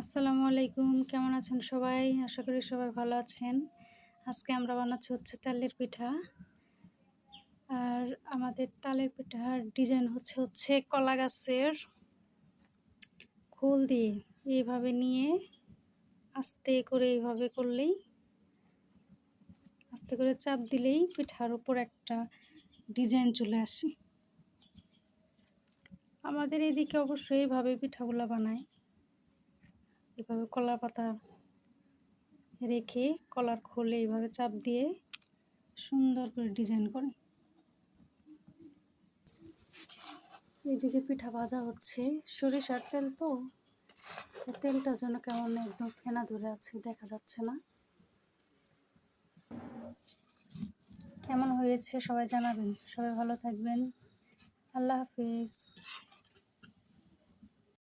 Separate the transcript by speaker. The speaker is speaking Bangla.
Speaker 1: আসসালামু আলাইকুম। কেমন আছেন সবাই? আশা করি সবাই ভালো আছেন। আজকে আমরা বানাচ্ছি তালের পিঠা। আর আমাদের তালের পিঠার ডিজাইন হচ্ছে কলা গাছের খোল দিয়ে এইভাবে নিয়ে আস্তে করে এইভাবে করলেই আস্তে করে চাপ দিলেই পিঠার উপর একটা ডিজাইন চলে আসে। আমাদের এদিকে অবশ্যই এইভাবে পিঠাগুলা বানায়। এভাবে কলা পাতা রেখে কলার খোলে এইভাবে চাপ দিয়ে সুন্দর করে ডিজাইন করে। এদিকে পিঠা ভাজা হচ্ছে, সরিষার তেল তো তেলটা যেন কেমন একদম ফেনা ধরে আছে, দেখা যাচ্ছে না। কেমন হয়েছে সবাই জানাবেন। সবাই ভালো থাকবেন। আল্লাহ হাফিজ।